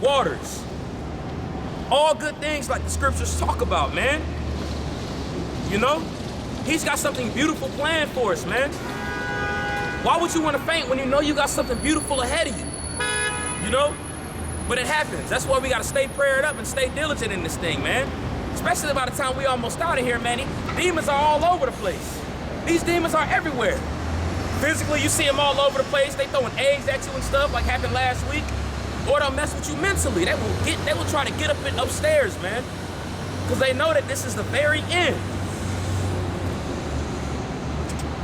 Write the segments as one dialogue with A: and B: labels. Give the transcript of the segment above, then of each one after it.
A: waters. All good things like the scriptures talk about, man. You know? He's got something beautiful planned for us, man. Why would you want to faint when you know you got something beautiful ahead of you? You know? But it happens. That's why we got to stay prayed up and stay diligent in this thing, man. Especially by the time we almost out of here, man. Demons are all over the place. These demons are everywhere. Physically, you see them all over the place. They throwing eggs at you and stuff like happened last week. Or they'll mess with you mentally. They will try to get up and upstairs, man. Because they know that this is the very end.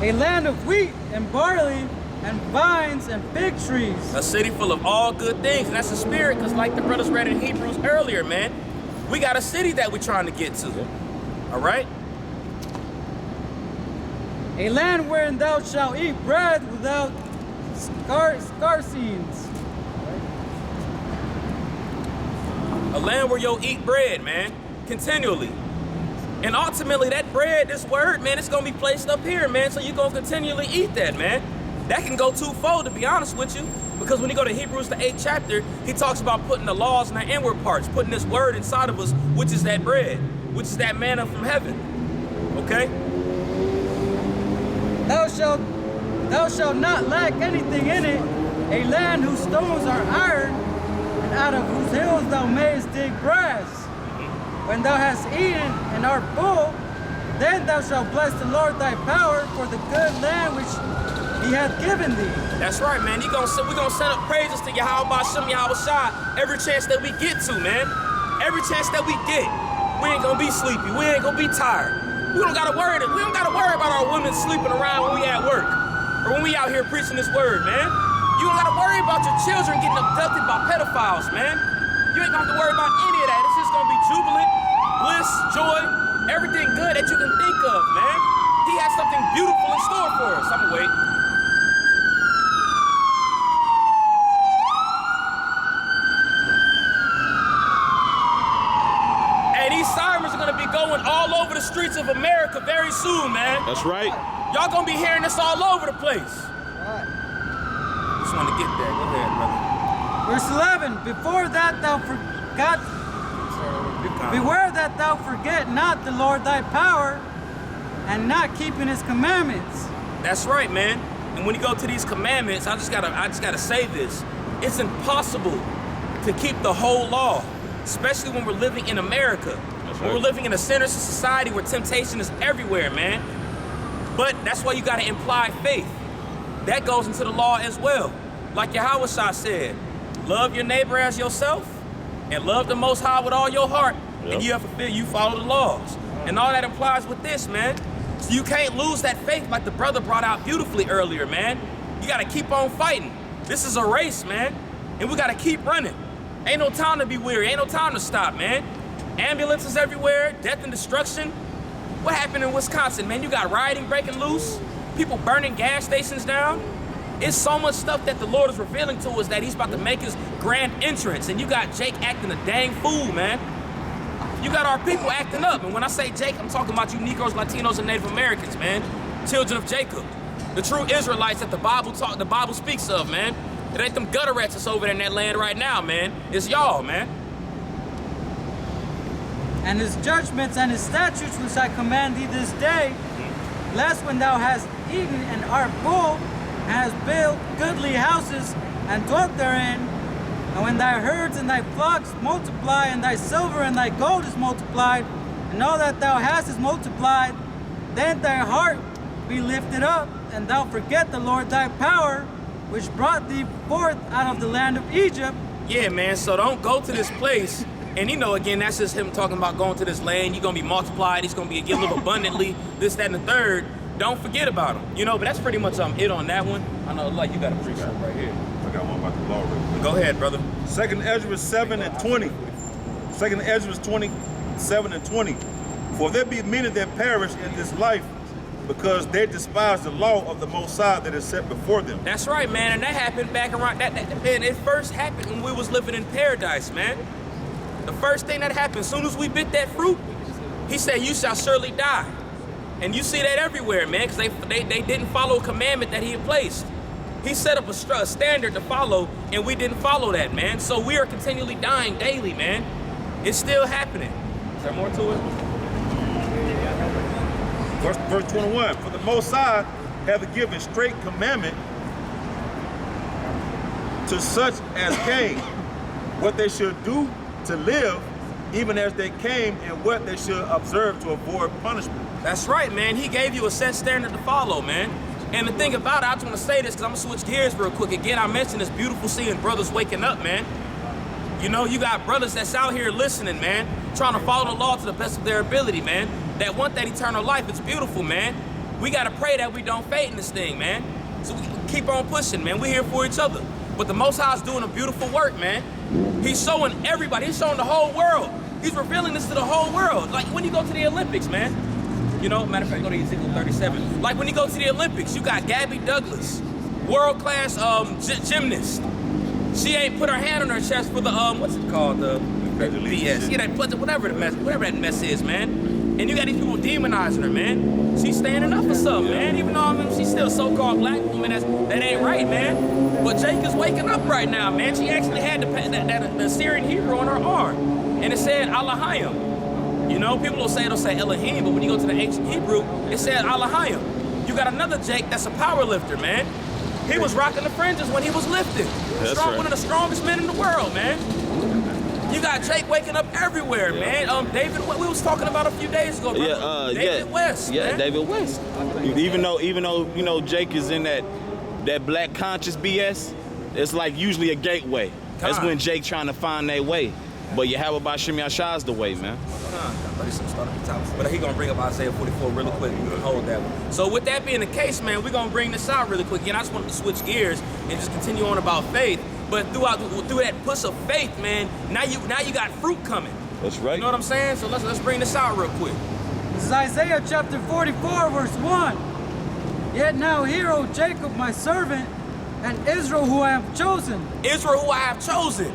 B: A land of wheat and barley and vines and fig trees.
A: A city full of all good things. And that's the spirit, because like the brothers read in Hebrews earlier, man, we got a city that we're trying to get to. All right?
B: A land wherein thou shalt eat bread without scarcines.
A: A land where you'll eat bread, man, continually. And ultimately, that bread, this word, man, it's going to be placed up here, man, so you're going to continually eat that, man. That can go twofold, to be honest with you, because when you go to Hebrews, the 8th chapter, he talks about putting the laws in our inward parts, putting this word inside of us, which is that bread, which is that manna from heaven, okay?
B: Thou shalt not lack anything in it, a land whose stones are iron, and out of whose hills thou mayest dig brass. When thou hast eaten and art full, then thou shalt bless the Lord thy power for the good land which he hath given thee.
A: That's right, man. We're gonna send up praises to Yahweh Bashem, Yahweh Shai, every chance that we get to, man. Every chance that we get. We ain't gonna be sleepy. We ain't gonna be tired. We don't gotta worry about our women sleeping around when we at work or when we out here preaching this word, man. You don't gotta worry about your children getting abducted by pedophiles, man. You ain't gonna have to worry about any of that. It's just gonna be jubilant, bliss, joy, everything good that you can think of, man. He has something beautiful in store for us. I'm gonna wait. Hey, these sirens are gonna be going all over the streets of America very soon, man.
C: That's right.
A: Y'all gonna be hearing this all over the place.
B: Right.
A: Just wanna get there. Go ahead, brother.
B: Verse 11, before that thou forgot, beware that thou forget not the Lord thy power, and not keeping his commandments.
A: That's right, man. And when you go to these commandments, I just gotta say this. It's impossible to keep the whole law, especially when we're living in America. When we're living in a sinister society where temptation is everywhere, man. But that's why you gotta imply faith. That goes into the law as well. Like Yahweh Shai said, love your neighbor as yourself, and love the Most High with all your heart, and you follow the laws. And all that applies with this, man. So you can't lose that faith like the brother brought out beautifully earlier, man. You gotta keep on fighting. This is a race, man, and we gotta keep running. Ain't no time to be weary, ain't no time to stop, man. Ambulances everywhere, death and destruction. What happened in Wisconsin, man? You got rioting breaking loose, people burning gas stations down. It's so much stuff that the Lord is revealing to us that he's about to make his grand entrance. And you got Jake acting a dang fool, man. You got our people acting up. And when I say Jake, I'm talking about you Negroes, Latinos, and Native Americans, man. Children of Jacob. The true Israelites that the Bible speaks of, man. It ain't them gutter rats that's over there in that land right now, man. It's y'all, man.
B: And his judgments and his statutes which I command thee this day, lest when thou hast eaten and art full, and hast built goodly houses and dwelt therein, and when thy herds and thy flocks multiply, and thy silver and thy gold is multiplied, and all that thou hast is multiplied, then thy heart be lifted up, and thou forget the Lord thy power, which brought thee forth out of the land of Egypt.
A: Yeah, man, so don't go to this place. And you know, again, that's just him talking about going to this land. You're going to be multiplied. He's going to be given abundantly, this, that, and the third. Don't forget about him. You know, but that's pretty much it on that one. I know, like, you got a preacher right here.
C: I got one about the law real quick.
A: Go ahead, brother.
C: 2nd Ezra 7 and 20. 2nd Ezra 27 and 20. For there be many that perish in this life, because they despise the law of the Most High that is set before them.
A: That's right, man. And that happened back around, man, it first happened when we was living in paradise, man. The first thing that happened, as soon as we bit that fruit, he said, you shall surely die. And you see that everywhere, man, because they didn't follow a commandment that he had placed. He set up a standard to follow, and we didn't follow that, man. So we are continually dying daily, man. It's still happening. Is there more to it?
C: Verse 21, for the Most High hath given straight commandment to such as came, what they should do to live, even as they came, and what they should observe to avoid punishment.
A: That's right, man. He gave you a set standard to follow, man. And the thing about it, I just want to say this because I'm going to switch gears real quick. Again, I mentioned it's beautiful seeing brothers waking up, man. You know, you got brothers that's out here listening, man, trying to follow the law to the best of their ability, man. That want that eternal life. It's beautiful, man. We got to pray that we don't fade in this thing, man. So we keep on pushing, man. We're here for each other. But the Most High is doing a beautiful work, man. He's showing everybody. He's showing the whole world. He's revealing this to the whole world. Like when you go to the Olympics, man. You know, matter of fact, go to Ezekiel 37. Like when you go to the Olympics, you got Gabby Douglas, world-class gymnast. She ain't put her hand on her chest for the what's it called, the BS. Yeah, whatever that mess is, man. And you got these people demonizing her, man. She's standing up for something, man. Even though she's still a so-called black woman, that ain't right, man. But Jake is waking up right now, man. She actually had the Assyrian Hebrew on her arm, and it said Alahayim. You know, people will say it'll say Elohim, but when you go to the ancient Hebrew, it said Alahayim. You got another Jake that's a power lifter, man. He was rocking the fringes when he was lifting. One of the strongest men in the world, man. You got Jake waking up everywhere, man. David, what we was talking about a few days ago, bro. David West, man.
D: David West. Even though you know Jake is in that black conscious BS, it's like usually a gateway. That's when Jake trying to find their way. But Yahweh Bashim Yashah is the way, man.
A: But he gonna bring up Isaiah 44 really quick. We can hold that one. So with that being the case, man, we're gonna bring this out really quick. Again, I just wanted to switch gears and just continue on about faith. But through that push of faith, man, now you got fruit coming.
D: That's right.
A: You know what I'm saying? So let's bring this out real quick.
B: This is Isaiah chapter 44, verse 1. Yet now hear, O Jacob, my servant, and Israel, who I have chosen.
A: Israel, who I have chosen.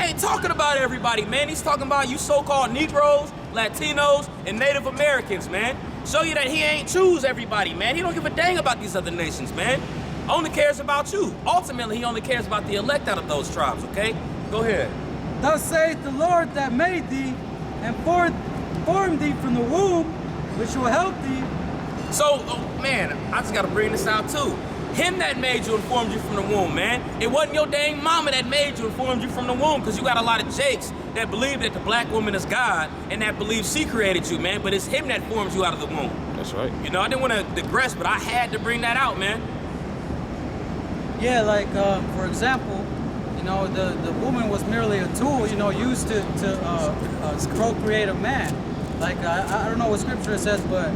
A: Ain't talking about everybody, man. He's talking about you so-called Negroes, Latinos, and Native Americans, man. Show you that he ain't choose everybody, man. He don't give a dang about these other nations, man. Only cares about you. Ultimately, he only cares about the elect out of those tribes, okay? Go ahead.
B: Thus saith the Lord that made thee, and formed thee from the womb, which will help thee.
A: So, man, I just gotta bring this out too. Him that made you and formed you from the womb, man. It wasn't your dang mama that made you and formed you from the womb, because you got a lot of Jakes that believe that the black woman is God and that believes she created you, man. But it's him that formed you out of the womb.
D: That's right.
A: You know, I didn't want to digress, but I had to bring that out, man.
B: Yeah, like, for example, you know, the woman was merely a tool, you know, used to procreate a man. Like, I don't know what scripture it says, but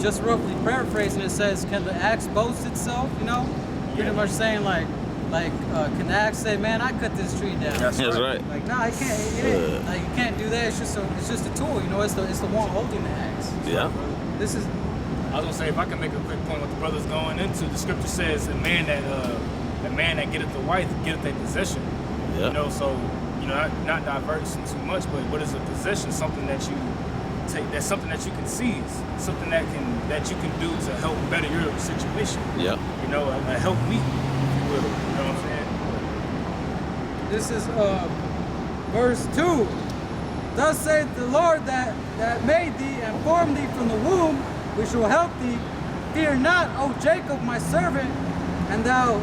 B: just roughly paraphrasing, it says, can the axe boast itself, you know? Pretty much saying, like, can the axe say, man, I cut this tree down?
D: That's right.
B: Like, nah, you can't, like, you can't do that. It's just a tool, you know? It's the one holding the axe.
D: Yeah.
B: This is...
E: I was gonna say, if I can make a quick point what the brother's going into, the scripture says a man that getteth the wife getteth a possession.
D: Yeah.
E: You know, so you know, not diverting too much, but what is a possession? Something that you take, that's something that you can seize, something that you can do to help better your situation.
D: Yeah.
E: You know, a help me, if you will. You know what I'm saying?
B: This is verse 2. Thus saith the Lord that made thee and formed thee from the womb, which will help thee. Fear not, O Jacob, my servant, and thou,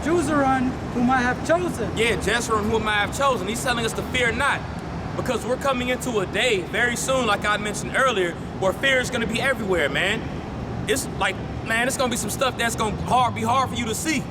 B: Jezreel, whom I have chosen.
A: Yeah, Jezreel, whom I have chosen. He's telling us to fear not, because we're coming into a day very soon, like I mentioned earlier, where fear is going to be everywhere, man. It's like, man, it's going to be some stuff that's going to be hard for you to see.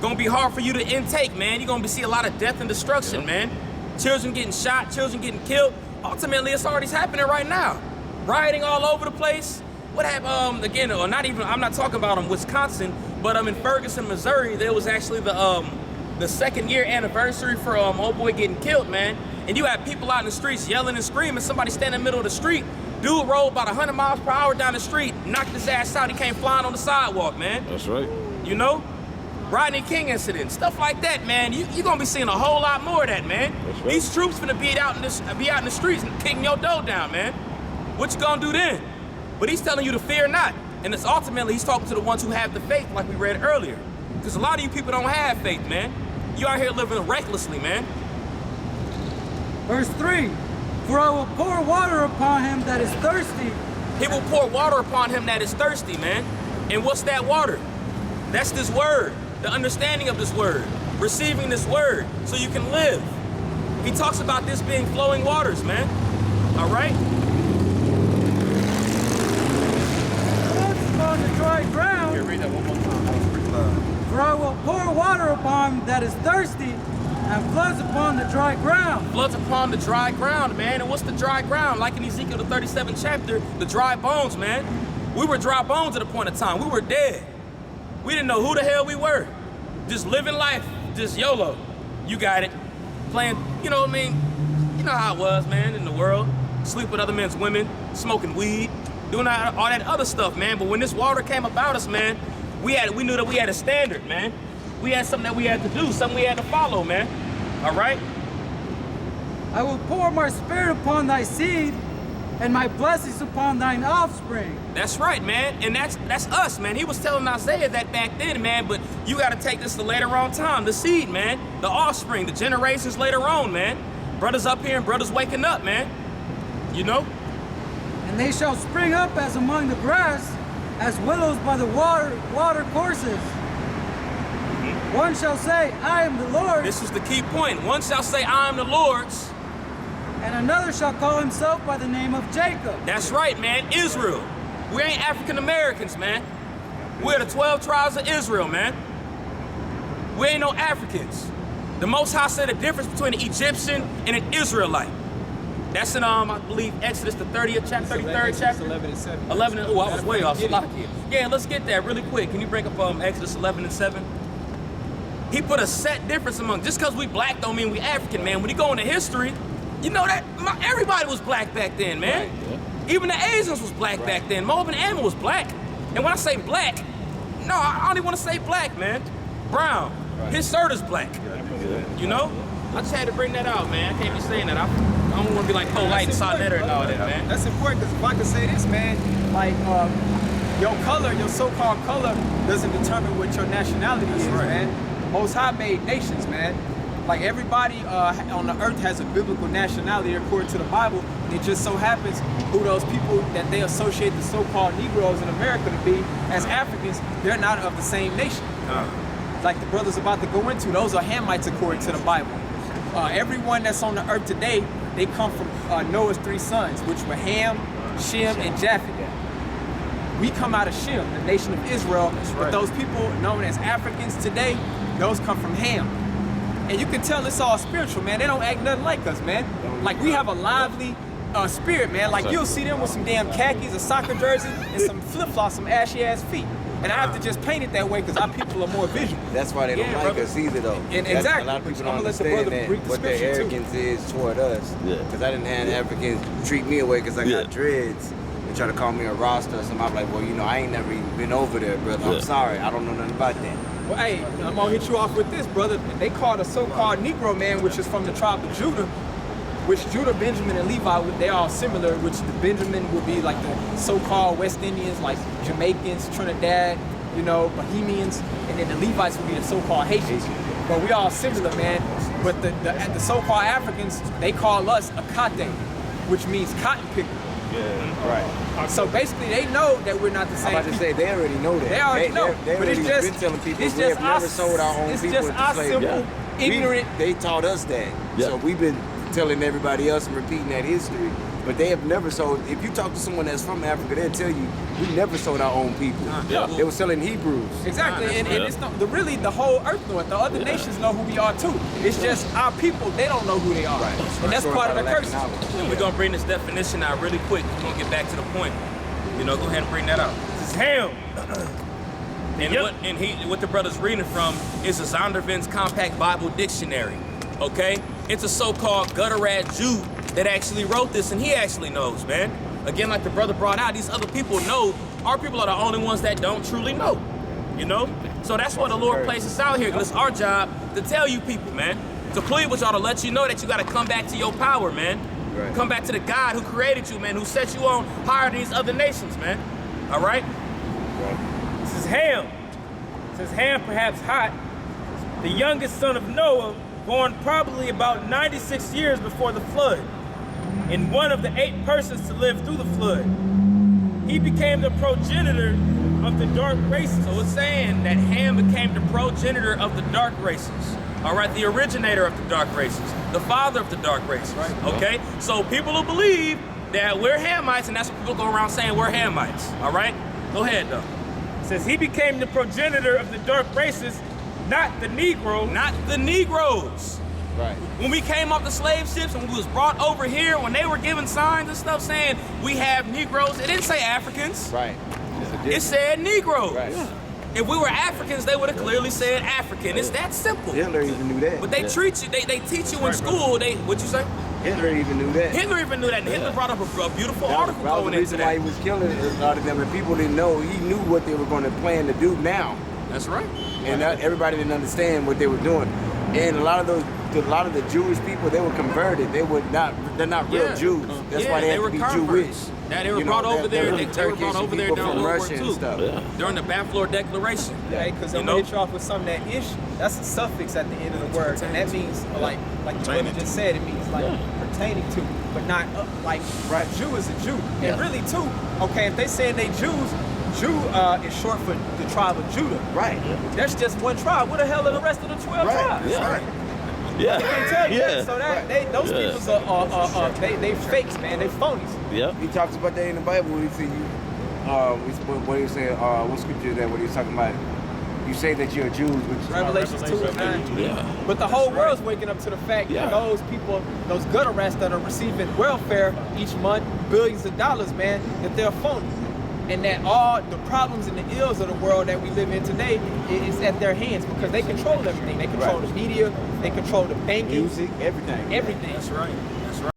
A: Going to be hard for you to intake, man. You're going to see a lot of death and destruction, man. Children getting shot, children getting killed. Ultimately, it's already happening right now. Rioting all over the place. What happened, again, or not even, I'm not talking about Wisconsin, but in Ferguson, Missouri, there was actually the second year anniversary for old boy getting killed, man. And you had people out in the streets yelling and screaming. Somebody standing in the middle of the street. Dude rolled about 100 miles per hour down the street, knocked his ass out. He came flying on the sidewalk, man.
D: That's right.
A: You know? Rodney King incident, stuff like that, man. You're gonna be seeing a whole lot more of that, man.
D: That's right.
A: These troops finna be out in the streets and kicking your door down, man. What you gonna do then? But he's telling you to fear not. And it's ultimately, he's talking to the ones who have the faith, like we read earlier. Because a lot of you people don't have faith, man. You out here living recklessly, man.
B: Verse 3, for I will pour water upon him that is thirsty.
A: He will pour water upon him that is thirsty, man. And what's that water? That's this word, the understanding of this word, receiving this word so you can live. He talks about this being flowing waters, man. All right?
B: Floods upon the dry ground.
F: Here, read that one more time. That was pretty loud.
B: For I will pour water upon him that is thirsty, and floods upon the dry ground.
A: Floods upon the dry ground, man. And what's the dry ground? Like in Ezekiel, the 37th chapter, the dry bones, man. We were dry bones at a point in time. We were dead. We didn't know who the hell we were. Just living life, just YOLO. You got it. Playing, you know what I mean? You know how it was, man, in the world. Sleep with other men's women, smoking weed, doing all that other stuff, man. But when this water came about us, man, we knew that we had a standard, man. We had something that we had to do, something we had to follow, man. All right?
B: I will pour my spirit upon thy seed, and my blessings upon thine offspring.
A: That's right, man. And that's us, man. He was telling Isaiah that back then, man, but you got to take this to later on time. The seed, man. The offspring, the generations later on, man. Brothers up here and brothers waking up, man. You know?
B: And they shall spring up as among the grass, as willows by the water courses. One shall say, I am the Lord.
A: This is the key point. One shall say, I am the Lord's.
B: And another shall call himself by the name of Jacob.
A: That's right, man. Israel. We ain't African Americans, man. We're the 12 tribes of Israel, man. We ain't no Africans. The Most High said the difference between an Egyptian and an Israelite. That's in, I believe, Exodus, the 30th chapter, 33rd chapter.
F: 11 and 7.
A: 11 and, oh, I was way off. Yeah, let's get that really quick. Can you bring up Exodus 11 and 7? He put a set difference among, just because we black don't mean we African, man. When you go into history, you know that everybody was black back then, man.
F: Right, yeah.
A: Even the Asians was black back then. Moab and Ammon was black. And when I say black, no, I don't even want to say black, man. Brown.
F: Right.
A: His shirt is black. You know? I just had to bring that out, man. I can't be saying that. I don't want to be like polite and Sonetta and all that, man.
F: That's important because if I can say this, man, like your color, your so-called color, doesn't determine what your nationality is, man. Most High made nations, man. Like everybody on the earth has a biblical nationality according to the Bible. And it just so happens who those people that they associate the so-called Negroes in America to be as Africans, they're not of the same nation. Like the brothers about to go into, those are Hamites according to the Bible. Everyone that's on the earth today, they come from Noah's 3 sons, which were Ham, Shem, and Japheth. We come out of Shem, the nation of Israel, but those people known as Africans today, those come from Ham. And you can tell it's all spiritual, man. They don't act nothing like us, man. Like we have a lively spirit, man. Like you'll see them with some damn khakis, a soccer jersey, and some flip-flops, some ashy-ass feet. And I have to just paint it that way because our people are more visual.
G: That's why they don't like us either, though.
F: And exactly.
G: A lot of people
F: I'm
G: don't
F: gonna let the
G: understand
F: brother
G: that,
F: read the
G: what their
F: scripture, too.
G: arrogance is toward us.
D: Yeah.
G: Because I didn't have Africans treat me away because I got dreads. They try to call me a Rasta or something. I'm like, well, you know, I ain't never even been over there, brother. I'm sorry. I don't know nothing about that.
F: Well, hey, I'm gonna hit you off with this, brother. They call the so-called Negro man, which is from the tribe of Judah, which Judah, Benjamin, and Levi, they all similar, which the Benjamin would be like the so-called West Indians, like Jamaicans, Trinidad, you know, Bohemians, and then the Levites would be the so-called Haitians. But we all similar, man. But the so-called Africans, they call us Akate, which means cotton picker.
G: Yeah, right.
F: So basically, they know that we're not the same
G: I'm about to
F: people.
G: say, they already know that.
F: They already know.
G: They
F: But it's
G: already
F: just,
G: been telling people
F: it's
G: we
F: just
G: have never
F: us,
G: sold our own
F: it's
G: people
F: just
G: into
F: our
G: slavery.
F: simple, ignorant.
G: They taught us that.
D: Yeah.
G: So we've been telling everybody else and repeating that history. But they have never sold. If you talk to someone that's from Africa, they'll tell you we never sold our own people.
D: Yeah.
G: They were selling Hebrews.
F: Exactly, and it's not, really the whole earth know it. The other nations know who we are too. It's just our people, they don't know who they are.
G: Right.
F: And that's part of the curse.
A: And we're gonna bring this definition out really quick. We're gonna get back to the point. You know, go ahead and bring that out. This is Ham. And what the brother's reading from is a Zondervan's Compact Bible Dictionary. Okay? It's a so-called gutter rat Jew that actually wrote this, and he actually knows, man. Again, like the brother brought out, these other people know. Our people are the only ones that don't truly know. You know? So that's why the Lord placed us out here, because it's our job to tell you people, man. To plead with y'all to let you know that you gotta come back to your power, man.
G: Right.
A: Come back to the God who created you, man, who set you on higher than these other nations, man. All right? This is Ham.
E: Says Ham, perhaps hot, the youngest son of Noah, born probably about 96 years before the flood, and one of the 8 persons to live through the flood. He became the progenitor of the dark races.
A: So it's saying that Ham became the progenitor of the dark races. All right, the originator of the dark races, the father of the dark races. Right. Okay, so people who believe that we're Hamites, and that's what people go around saying we're Hamites. All right, go ahead though.
E: Says he became the progenitor of the dark races, not the Negro.
A: Not the Negroes.
G: Right.
A: When we came off the slave ships and we was brought over here, when they were giving signs and stuff saying we have Negroes, it didn't say Africans.
G: Right.
A: It said Negroes.
G: Right.
A: If we were Africans, they would have clearly said African. It's that simple.
G: Hitler even knew that.
A: But they treat you, they teach you in school, what'd you say?
G: Hitler even knew that.
A: Hitler even knew that, and Hitler brought up a beautiful article
G: that was
A: going
G: the
A: into
G: reason why
A: that.
G: he was killing a lot of them, and people didn't know. He knew what they were going to plan to do now,
A: That's right.
G: and everybody didn't understand what they were doing. And a lot of the Jewish people, they were converted. They're not real
A: Yeah.
G: Jews. That's
A: Yeah,
G: why they had
A: were
G: to be
A: converts.
G: Jewish.
A: That they were
G: You know,
A: brought over there.
G: there
A: They
G: was
A: were
G: Turkish
A: brought over there
G: people
A: during
G: from
A: World War
G: Russia and
A: II,
G: stuff.
A: during the Balfour Declaration.
F: Yeah, because
A: You
F: I'm
A: know?
F: gonna hit you off with something that ish. That's a suffix at the end of the word, and that means like the brother just said. It means like pertaining to, but not like a Jew is a Jew. And really too, okay, if they saying they Jews, Jew is short for the tribe of Judah.
G: Right.
F: That's just one tribe. What the hell are the rest of the 12 tribes?
G: Right.
D: Yeah.
F: They can't tell you
D: Yeah.
F: that. So that those people are they fakes, man. They phonies.
D: Yep.
G: He talks about that in the Bible when he said what he said, what scripture is that when he's talking about you say that you're Jews, which
F: Revelations 2:9.
D: Yeah.
F: But the whole world's waking up to the fact
D: Yeah.
F: that those people, those gutter rats that are receiving welfare each month, billions of dollars, man, that they're phony. And that all the problems and the ills of the world that we live in today is at their hands because they control everything. They control the media, they control the banking,
G: music, everything.
F: everything.
A: That's right. That's right.